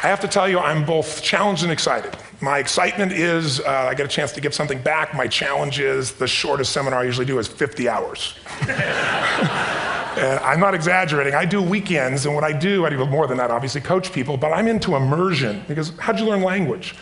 I have to tell you, I'm both challenged and excited. My excitement is I get a chance to give something back. My challenge is the shortest seminar I usually do is 50 hours. And I'm not exaggerating. I do weekends, and what I do more than that, obviously, coach people, but I'm into immersion, because how'd you learn language?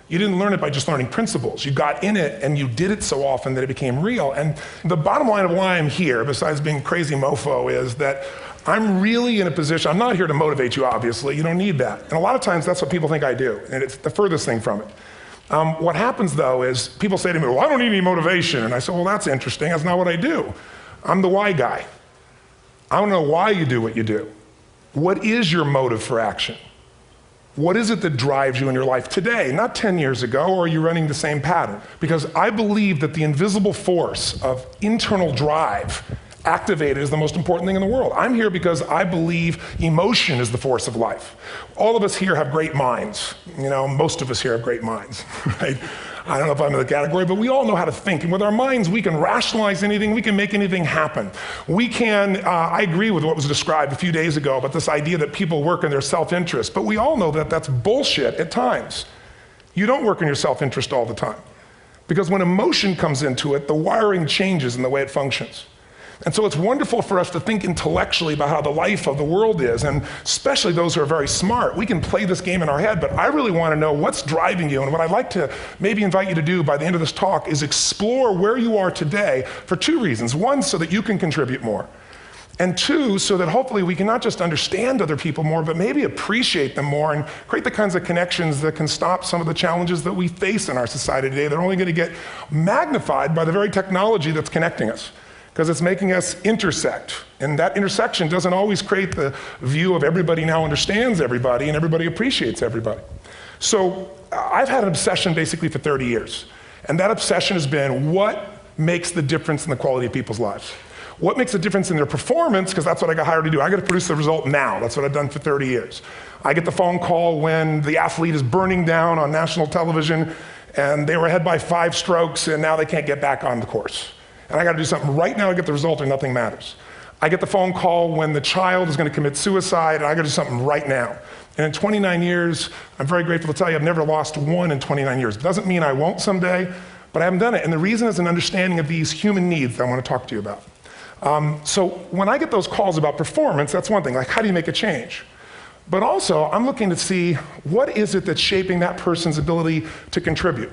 You didn't learn it by just learning principles. You got in it, and you did it so often that it became real. And the bottom line of why I'm here, besides being crazy mofo, is that I'm really in a position, I'm not here to motivate you, obviously. You don't need that. And a lot of times, that's what people think I do, and it's the furthest thing from it. What happens, though, is people say to me, well, I don't need any motivation. And I say, well, that's interesting. That's not what I do. I'm the why guy. I don't know why you do what you do. What is your motive for action? What is it that drives you in your life today, not 10 years ago, or are you running the same pattern? Because I believe that the invisible force of internal drive activated is the most important thing in the world. I'm here because I believe emotion is the force of life. All of us here have great minds. You know, most of us here have great minds, right? I don't know if I'm in the category, but we all know how to think. And with our minds, we can rationalize anything. We can make anything happen. We can, I agree with what was described a few days ago about this idea that people work in their self-interest. But we all know that that's bullshit at times. You don't work in your self-interest all the time. Because when emotion comes into it, the wiring changes in the way it functions. And so it's wonderful for us to think intellectually about how the life of the world is, and especially those who are very smart. We can play this game in our head, but I really want to know what's driving you. And what I'd like to maybe invite you to do by the end of this talk is explore where you are today for two reasons. One, so that you can contribute more. And two, so that hopefully we can not just understand other people more, but maybe appreciate them more and create the kinds of connections that can stop some of the challenges that we face in our society today. They're only going to get magnified by the very technology that's connecting us, because it's making us intersect. And that intersection doesn't always create the view of everybody now understands everybody and everybody appreciates everybody. So I've had an obsession basically for 30 years. And that obsession has been what makes the difference in the quality of people's lives? What makes a difference in their performance? Because that's what I got hired to do. I got to produce the result now. That's what I've done for 30 years. I get the phone call when the athlete is burning down on national television and they were ahead by 5 strokes and now they can't get back on the course. And I got to do something right now to get the result or nothing matters. I get the phone call when the child is going to commit suicide, and I got to do something right now. And in 29 years, I'm very grateful to tell you I've never lost one in 29 years. It doesn't mean I won't someday, but I haven't done it. And the reason is an understanding of these human needs that I want to talk to you about. So when I get those calls about performance, that's one thing, like how do you make a change? But also, I'm looking to see what is it that's shaping that person's ability to contribute,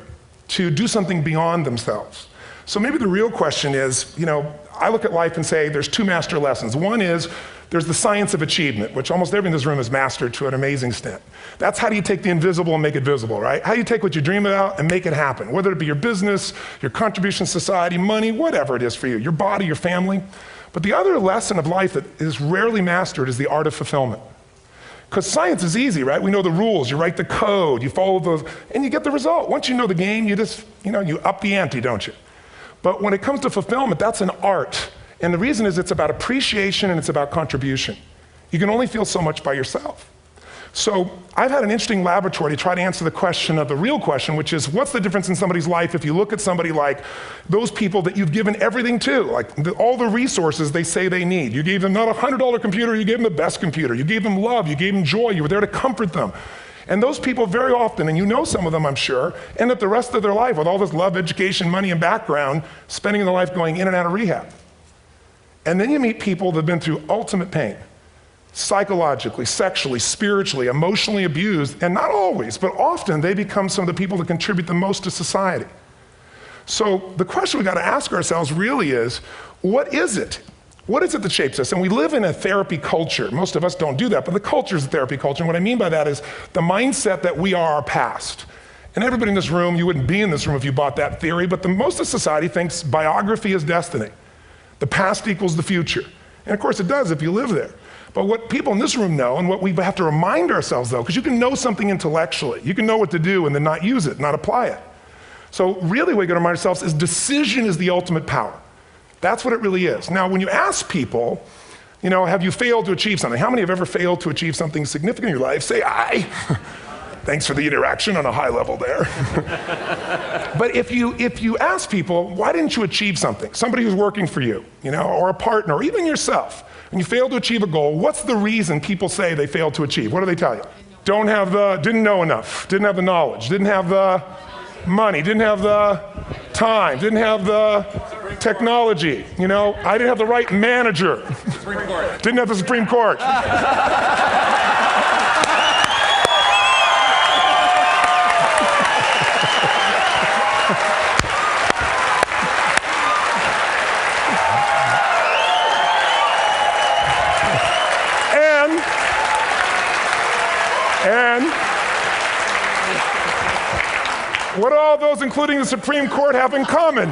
to do something beyond themselves. So maybe the real question is, you know, I look at life and say there's 2 master lessons. One is there's the science of achievement, which almost everyone in this room has mastered to an amazing extent. That's how do you take the invisible and make it visible, right? How do you take what you dream about and make it happen, whether it be your business, your contribution to society, money, whatever it is for you, your body, your family. But the other lesson of life that is rarely mastered is the art of fulfillment. Because science is easy, right? We know the rules, you write the code, you follow those, and you get the result. Once you know the game, you just, you up the ante, don't you? But when it comes to fulfillment, that's an art. And the reason is it's about appreciation and it's about contribution. You can only feel so much by yourself. So I've had an interesting laboratory to try to answer the question of the real question, which is what's the difference in somebody's life if you look at somebody like those people that you've given everything to, like all the resources they say they need. You gave them not a $100 computer, you gave them the best computer. You gave them love, you gave them joy, you were there to comfort them. And those people very often, and you know some of them I'm sure, end up the rest of their life with all this love, education, money, and background, spending their life going in and out of rehab. And then you meet people that have been through ultimate pain, psychologically, sexually, spiritually, emotionally abused, and not always, but often they become some of the people that contribute the most to society. So the question we got to ask ourselves really is, what is it? What is it that shapes us? And we live in a therapy culture. Most of us don't do that, but the culture is a therapy culture. And what I mean by that is the mindset that we are our past. And everybody in this room, you wouldn't be in this room if you bought that theory, but most of society thinks biography is destiny. The past equals the future. And of course it does if you live there. But what people in this room know, and what we have to remind ourselves though, because you can know something intellectually, you can know what to do and then not use it, not apply it. So really what we got to remind ourselves is decision is the ultimate power. That's what it really is. Now, when you ask people, have you failed to achieve something? How many have ever failed to achieve something significant in your life? Say, I. Thanks for the interaction on a high level there. But if you ask people, why didn't you achieve something? Somebody who's working for you, or a partner, or even yourself, and you failed to achieve a goal, what's the reason people say they failed to achieve? What do they tell you? didn't know enough, didn't have the knowledge, didn't have the money, didn't have the time, didn't have the technology. You know, I didn't have the right manager. Didn't have the Supreme Court. And what do all those, including the Supreme Court, have in common?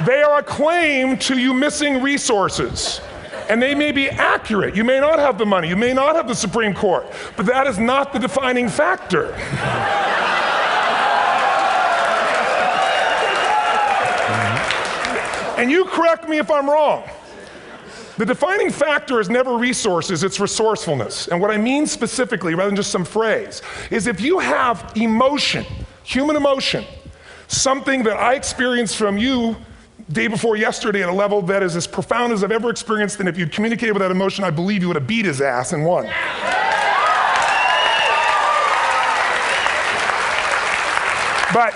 They are a claim to you missing resources. And they may be accurate. You may not have the money. You may not have the Supreme Court. But that is not the defining factor. And you correct me if I'm wrong. The defining factor is never resources, it's resourcefulness. And what I mean specifically, rather than just some phrase, is if you have emotion, human emotion, something that I experienced from you day before yesterday at a level that is as profound as I've ever experienced, and if you'd communicated with that emotion, I believe you would have beat his ass and won. But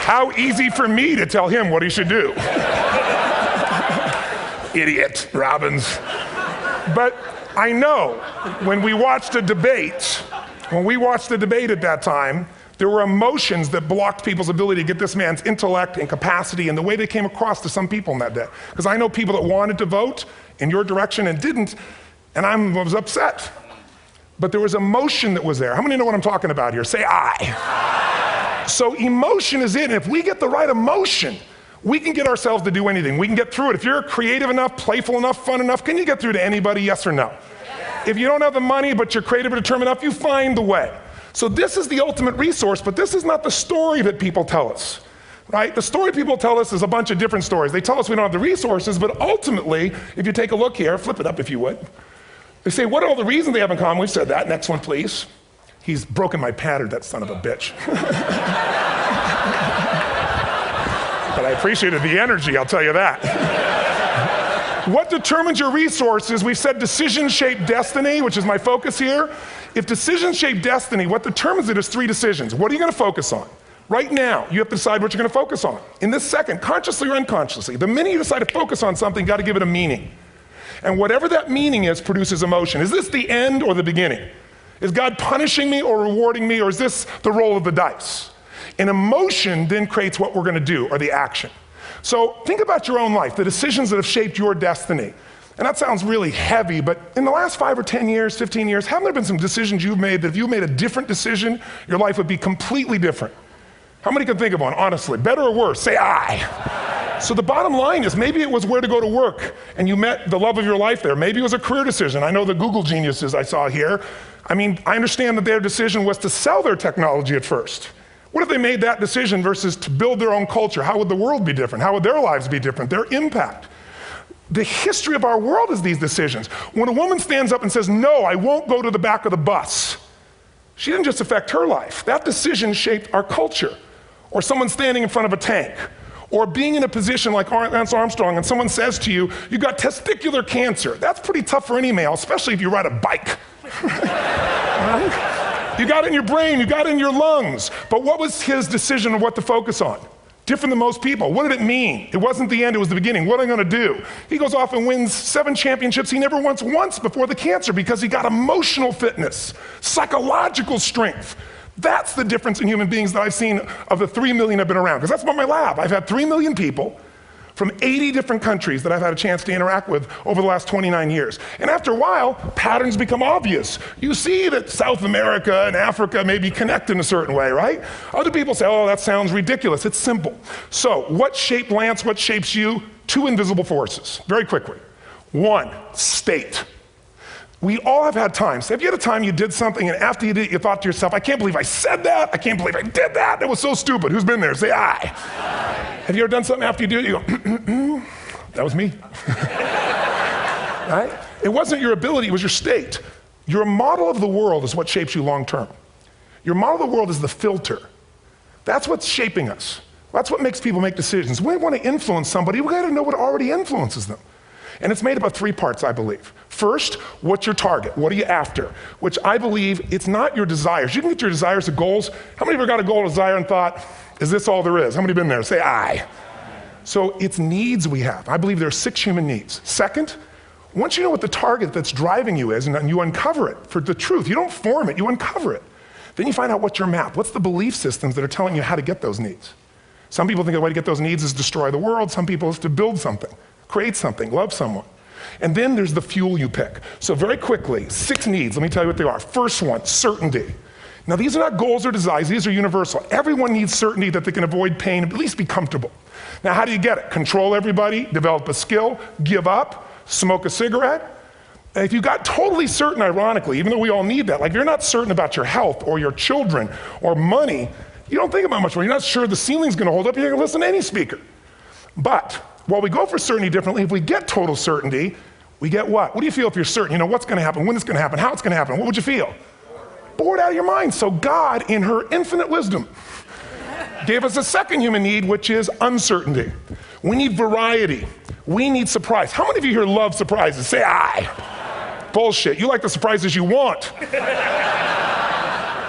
how easy for me to tell him what he should do. Idiot, Robbins. But I know when we watched a debate, at that time, there were emotions that blocked people's ability to get this man's intellect and capacity and the way they came across to some people in that day. Because I know people that wanted to vote in your direction and didn't, and I was upset. But there was emotion that was there. How many know what I'm talking about here? Say I. So emotion is it, and if we get the right emotion, we can get ourselves to do anything. We can get through it. If you're creative enough, playful enough, fun enough, can you get through to anybody, yes or no? Yes. If you don't have the money, but you're creative and determined enough, you find the way. So this is the ultimate resource, but this is not the story that people tell us, right? The story people tell us is a bunch of different stories. They tell us we don't have the resources, but ultimately, if you take a look here, flip it up if you would. They say, what are all the reasons they have in common? We've said that. Next one, please. He's broken my pattern, that son of a bitch. But I appreciated the energy, I'll tell you that. What determines your resources? We've said decisions shape destiny, which is my focus here. If decisions shape destiny, what determines it is 3 decisions. What are you going to focus on? Right now, you have to decide what you're going to focus on. In this second, consciously or unconsciously, the minute you decide to focus on something, you've got to give it a meaning. And whatever that meaning is produces emotion. Is this the end or the beginning? Is God punishing me or rewarding me, or is this the roll of the dice? And emotion then creates what we're going to do, or the action. So think about your own life, the decisions that have shaped your destiny. And that sounds really heavy, but in the last 5 or 10 years, 15 years, haven't there been some decisions you've made that if you made a different decision, your life would be completely different? How many can think of one, honestly? Better or worse? Say I. So the bottom line is maybe it was where to go to work and you met the love of your life there. Maybe it was a career decision. I know the Google geniuses I saw here. I mean, I understand that their decision was to sell their technology at first. What if they made that decision versus to build their own culture? How would the world be different? How would their lives be different? Their impact. The history of our world is these decisions. When a woman stands up and says, no, I won't go to the back of the bus, she didn't just affect her life. That decision shaped our culture. Or someone standing in front of a tank. Or being in a position like Lance Armstrong and someone says to you, you got testicular cancer. That's pretty tough for any male, especially if you ride a bike. Right? You got it in your brain, you got it in your lungs. But what was his decision of what to focus on? Different than most people. What did it mean? It wasn't the end, it was the beginning. What am I going to do? He goes off and wins 7 championships he never won once before the cancer because he got emotional fitness, psychological strength. That's the difference in human beings that I've seen of the 3 million I've been around. Because that's about my lab. I've had 3 million people from 80 different countries that I've had a chance to interact with over the last 29 years. And after a while, patterns become obvious. You see that South America and Africa may be connected in a certain way, right? Other people say, oh, that sounds ridiculous. It's simple. So what shaped Lance, what shapes you? 2 invisible forces, very quickly. 1, state. We all have had times. Have you had a time you did something and after you did it, you thought to yourself, I can't believe I said that. I can't believe I did that. That was so stupid. Who's been there? Say I. Have you ever done something after you do it, you go, that was me. Right? It wasn't your ability, it was your state. Your model of the world is what shapes you long term. Your model of the world is the filter. That's what's shaping us. That's what makes people make decisions. When we want to influence somebody, we got to know what already influences them. And it's made up of 3 parts, I believe. First, what's your target? What are you after? Which I believe it's not your desires. You can get your desires to goals. How many of you got a goal, desire, and thought, is this all there is? How many been there? Say aye. So it's needs we have. I believe there are 6 human needs. Second, once you know what the target that's driving you is and you uncover it for the truth, you don't form it, you uncover it. Then you find out what's your map. What's the belief systems that are telling you how to get those needs? Some people think the way to get those needs is destroy the world. Some people is to build something, create something, love someone. And then there's the fuel you pick. So very quickly, 6 needs, let me tell you what they are. First one, certainty. Now these are not goals or desires, these are universal. Everyone needs certainty that they can avoid pain, at least be comfortable. Now how do you get it? Control everybody, develop a skill, give up, smoke a cigarette. And if you got totally certain, ironically, even though we all need that, like if you're not certain about your health or your children or money, you don't think about much more. You're not sure the ceiling's gonna hold up, you're gonna listen to any speaker. But while we go for certainty differently, if we get total certainty, we get what? What do you feel if you're certain? You know what's gonna happen, when it's gonna happen, how it's gonna happen, what would you feel? Bored out of your mind. So God, in her infinite wisdom, gave us a second human need, which is uncertainty. We need variety. We need surprise. How many of you here love surprises? Say aye. Bullshit. You like the surprises you want.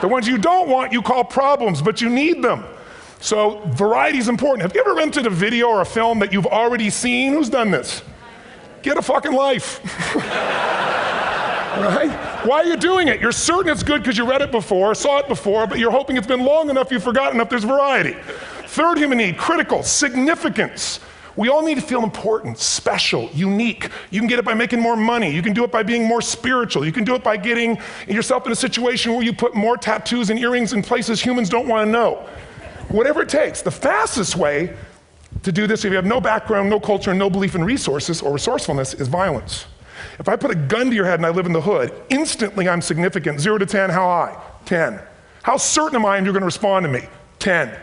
The ones you don't want, you call problems, but you need them. So variety is important. Have you ever rented a video or a film that you've already seen? Who's done this? Get a fucking life. Right? Why are you doing it? You're certain it's good because you read it before, saw it before, but you're hoping it's been long enough you've forgotten enough there's variety. Third human need, critical, significance. We all need to feel important, special, unique. You can get it by making more money. You can do it by being more spiritual. You can do it by getting yourself in a situation where you put more tattoos and earrings in places humans don't want to know. Whatever it takes. The fastest way to do this, if you have no background, no culture, and no belief in resources or resourcefulness, is violence. If I put a gun to your head and I live in the hood, instantly I'm significant. 0 to 10, how high? 10. How certain am I you're gonna respond to me? 10.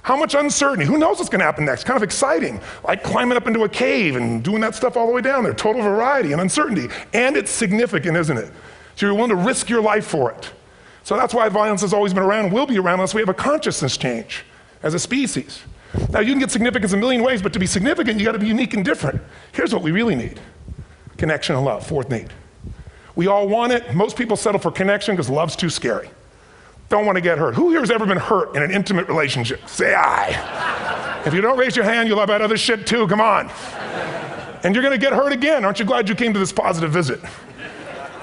How much uncertainty? Who knows what's gonna happen next? Kind of exciting, like climbing up into a cave and doing that stuff all the way down there. Total variety and uncertainty. And it's significant, isn't it? So you're willing to risk your life for it. So that's why violence has always been around and will be around unless we have a consciousness change as a species. Now you can get significance a million ways, but to be significant, you gotta be unique and different. Here's what we really need. Connection and love, 4th need. We all want it. Most people settle for connection because love's too scary. Don't want to get hurt. Who here has ever been hurt in an intimate relationship? Say aye. If you don't raise your hand, you'll have had other shit too, come on. And you're gonna get hurt again. Aren't you glad you came to this positive visit?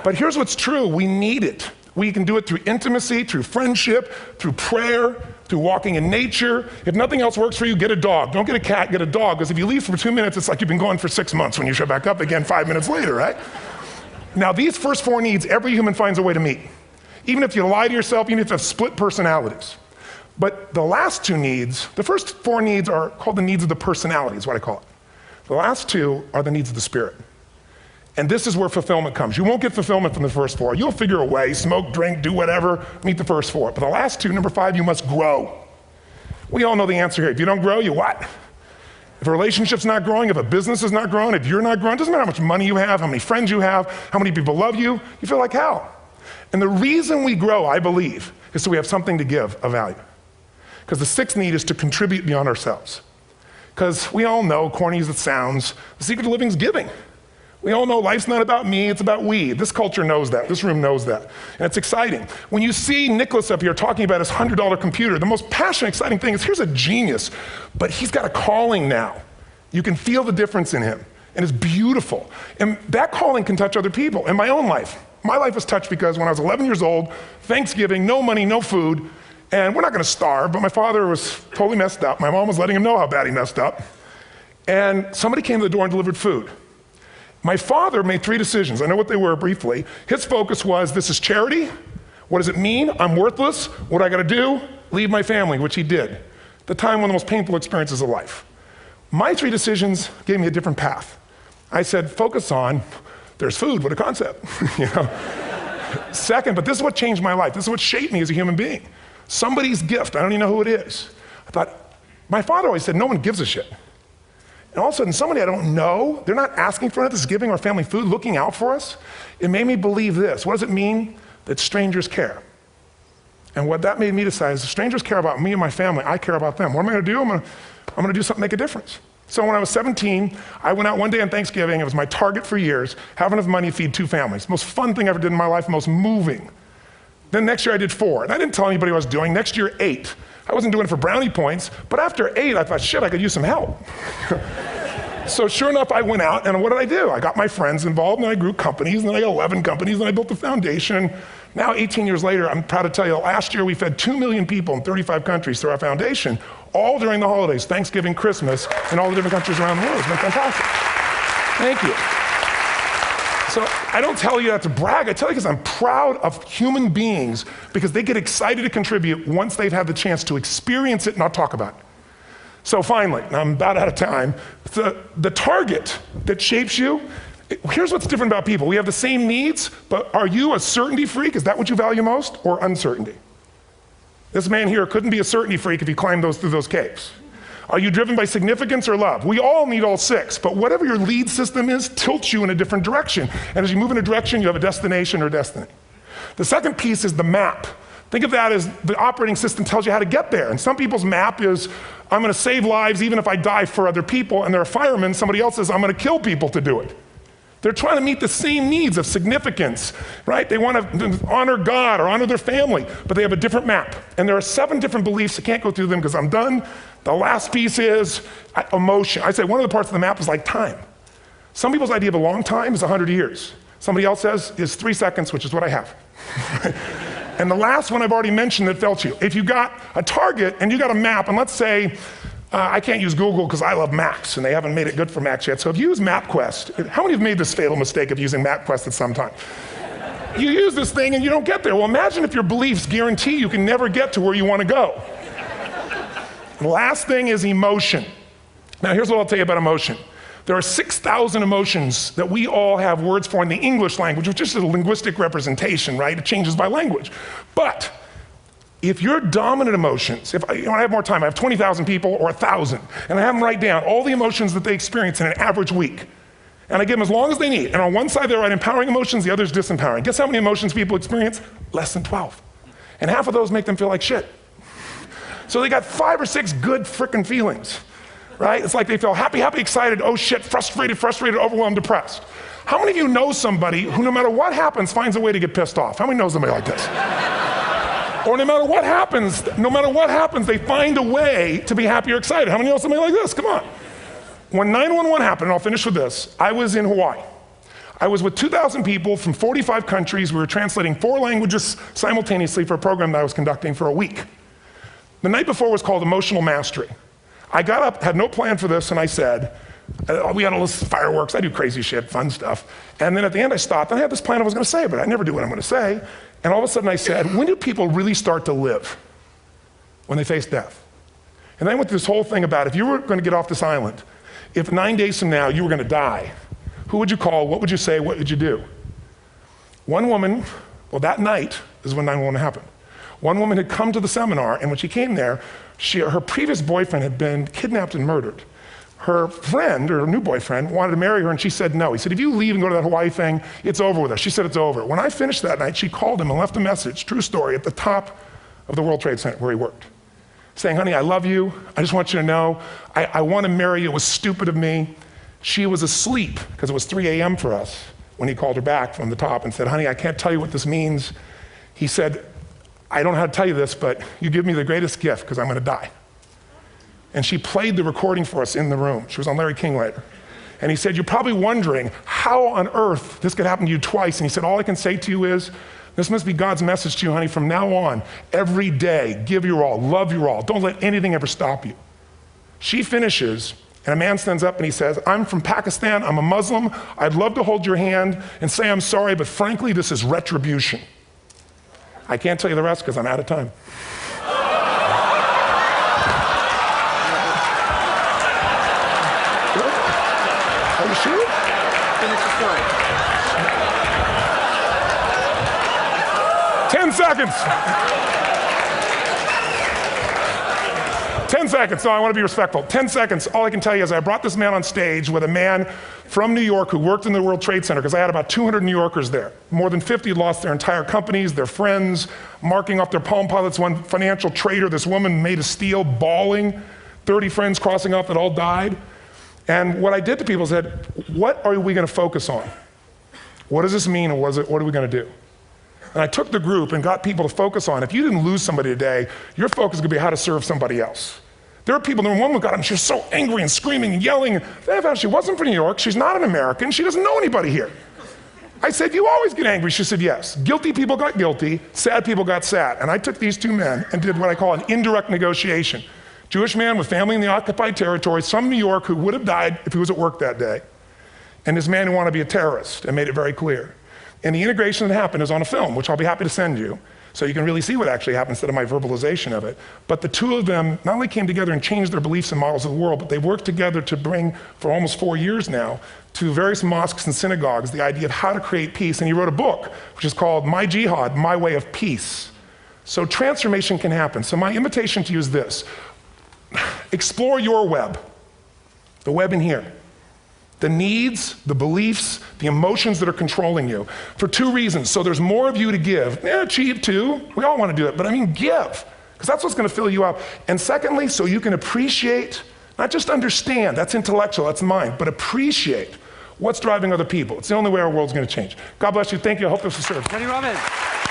But here's what's true, we need it. We can do it through intimacy, through friendship, through prayer, through walking in nature. If nothing else works for you, get a dog. Don't get a cat, get a dog, because if you leave for 2 minutes, it's like you've been gone for 6 months when you show back up again 5 minutes later, right? Now these first 4 needs, every human finds a way to meet. Even if you lie to yourself, even if you have split personalities. But the last 2 needs, the first 4 needs are called the needs of the personality, is what I call it. The last 2 are the needs of the spirit. And this is where fulfillment comes. You won't get fulfillment from the first 4. You'll figure a way, smoke, drink, do whatever, meet the first 4. But the last 2, number 5, you must grow. We all know the answer here. If you don't grow, you what? If a relationship's not growing, if a business is not growing, if you're not growing, it doesn't matter how much money you have, how many friends you have, how many people love you, you feel like hell. And the reason we grow, I believe, is so we have something to give of value. Because the 6th need is to contribute beyond ourselves. Because we all know, corny as it sounds, the secret of living is giving. We all know life's not about me, it's about we. This culture knows that, this room knows that. And it's exciting. When you see Nicholas up here talking about his $100 computer, the most passionate, exciting thing is here's a genius, but he's got a calling now. You can feel the difference in him, and it's beautiful. And that calling can touch other people. In my own life, my life was touched because when I was 11 years old, Thanksgiving, no money, no food, and we're not gonna starve, but my father was totally messed up. My mom was letting him know how bad he messed up. And somebody came to the door and delivered food. My father made 3 decisions. I know what they were briefly. His focus was, this is charity. What does it mean? I'm worthless. What do I gotta do? Leave my family, which he did. At the time, one of the most painful experiences of life. My 3 decisions gave me a different path. I said, focus on, there's food, what a concept. You know? Second, but this is what changed my life. This is what shaped me as a human being. Somebody's gift, I don't even know who it is. I thought, my father always said, no one gives a shit. And all of a sudden, somebody I don't know, they're not asking for it, this is giving our family food, looking out for us. It made me believe this. What does it mean? That strangers care. And what that made me decide is if strangers care about me and my family, I care about them. What am I gonna do? I'm gonna do something to make a difference. So when I was 17, I went out one day on Thanksgiving. It was my target for years, have enough money to feed 2 families. Most fun thing I ever did in my life, most moving. Then next year I did 4, and I didn't tell anybody what I was doing. Next year, 8. I wasn't doing it for brownie points, but after 8, I thought, shit, I could use some help. So sure enough, I went out, and what did I do? I got my friends involved, and I grew companies, and then I got 11 companies, and I built a foundation. Now, 18 years later, I'm proud to tell you, last year we fed 2 million people in 35 countries through our foundation, all during the holidays, Thanksgiving, Christmas, in all the different countries around the world. It's been fantastic. Thank you. So I don't tell you that to brag, I tell you because I'm proud of human beings because they get excited to contribute once they've had the chance to experience it, not talk about it. So finally, and I'm about out of time, the target that shapes you, here's what's different about people. We have the same needs, but are you a certainty freak? Is that what you value most, or uncertainty? This man here couldn't be a certainty freak if he climbed through those caves. Are you driven by significance or love? We all need all 6, but whatever your lead system is tilts you in a different direction. And as you move in a direction, you have a destination or destiny. The second piece is the map. Think of that as the operating system tells you how to get there. And some people's map is, I'm gonna save lives even if I die for other people, and they're a fireman. Somebody else says, I'm gonna kill people to do it. They're trying to meet the same needs of significance, right? They want to honor God or honor their family, but they have a different map. And there are 7 different beliefs. I can't go through them because I'm done. The last piece is emotion. I say one of the parts of the map is like time. Some people's idea of a long time is 100 years. Somebody else says is 3 seconds, which is what I have. And the last one I've already mentioned that felt you. If you got a target and you got a map, and let's say, I can't use Google because I love maps, and they haven't made it good for Macs yet. So if you use MapQuest, how many have made this fatal mistake of using MapQuest at some time? You use this thing and you don't get there. Well, imagine if your beliefs guarantee you can never get to where you want to go. The last thing is emotion. Now here's what I'll tell you about emotion. There are 6,000 emotions that we all have words for in the English language, which is a linguistic representation, right? It changes by language. But if your dominant emotions, if I have more time, I have 20,000 people or 1,000, and I have them write down all the emotions that they experience in an average week. And I give them as long as they need. And on one side, they write empowering emotions, the other is disempowering. Guess how many emotions people experience? Less than 12. And half of those make them feel like shit. So they got 5 or 6 good frickin' feelings, right? It's like they feel happy, happy, excited, oh shit, frustrated, overwhelmed, depressed. How many of you know somebody who no matter what happens finds a way to get pissed off? How many know somebody like this? Or no matter what happens, they find a way to be happy or excited. How many know somebody like this? Come on. When 9/11 happened, and I'll finish with this, I was in Hawaii. I was with 2,000 people from 45 countries. We were translating 4 languages simultaneously for a program that I was conducting for a week. The night before was called Emotional Mastery. I got up, had no plan for this, and I said, we had all this fireworks, I do crazy shit, fun stuff. And then at the end I stopped, and I had this plan I was gonna say, but I never do what I'm gonna say. And all of a sudden I said, when do people really start to live? When they face death. And then I went through this whole thing about if you were gonna get off this island, if 9 days from now you were gonna die, who would you call, what would you say, what would you do? One woman, well that night is when 9/11 happened. One woman had come to the seminar, and when she came there, her previous boyfriend had been kidnapped and murdered. Her friend, or her new boyfriend, wanted to marry her, and she said no. He said, if you leave and go to that Hawaii thing, it's over with us. She said it's over. When I finished that night, she called him and left a message, true story, at the top of the World Trade Center where he worked, saying, honey, I love you. I just want you to know, I want to marry you. It was stupid of me. She was asleep, because it was 3 a.m. for us, when he called her back from the top and said, honey, I can't tell you what this means. He said, I don't know how to tell you this, but you give me the greatest gift, because I'm going to die. And she played the recording for us in the room. She was on Larry King later. And he said, you're probably wondering how on earth this could happen to you twice. And he said, all I can say to you is, this must be God's message to you, honey. From now on, every day, give your all, love your all. Don't let anything ever stop you. She finishes, and a man stands up and he says, I'm from Pakistan, I'm a Muslim. I'd love to hold your hand and say I'm sorry, but frankly, this is retribution. I can't tell you the rest because I'm out of time. Are you sure? Finish the story. 10 seconds. 10 seconds. No, I want to be respectful. 10 seconds. All I can tell you is I brought this man on stage with a man from New York who worked in the World Trade Center, because I had about 200 New Yorkers there. More than 50 lost their entire companies, their friends, marking off their Palm Pilots. One financial trader, this woman made of steel, bawling. 30 friends crossing off that all died. And what I did to people said, what are we going to focus on? What does this mean, and what are we going to do? And I took the group and got people to focus on, if you didn't lose somebody today, your focus is going to be how to serve somebody else. There are people, the woman got him, she was so angry and screaming and yelling. And she wasn't from New York, she's not an American, she doesn't know anybody here. I said, you always get angry. She said, yes. Guilty people got guilty, sad people got sad. And I took these two men and did what I call an indirect negotiation. Jewish man with family in the occupied territory, some New York who would have died if he was at work that day, and this man who wanted to be a terrorist, and made it very clear. And the integration that happened is on a film, which I'll be happy to send you, so you can really see what actually happened instead of my verbalization of it. But the two of them not only came together and changed their beliefs and models of the world, but they worked together to bring, for almost 4 years now, to various mosques and synagogues, the idea of how to create peace. And he wrote a book, which is called My Jihad, My Way of Peace. So transformation can happen. So my invitation to you is this. Explore your web, the web in here. The needs, the beliefs, the emotions that are controlling you, for two reasons. So there's more of you to give. Achieve too, we all want to do it, but I mean give, because that's what's going to fill you up. And secondly, so you can appreciate, not just understand, that's intellectual, that's mind, but appreciate what's driving other people. It's the only way our world's going to change. God bless you, thank you, I hope this will serve. TonyRobbins.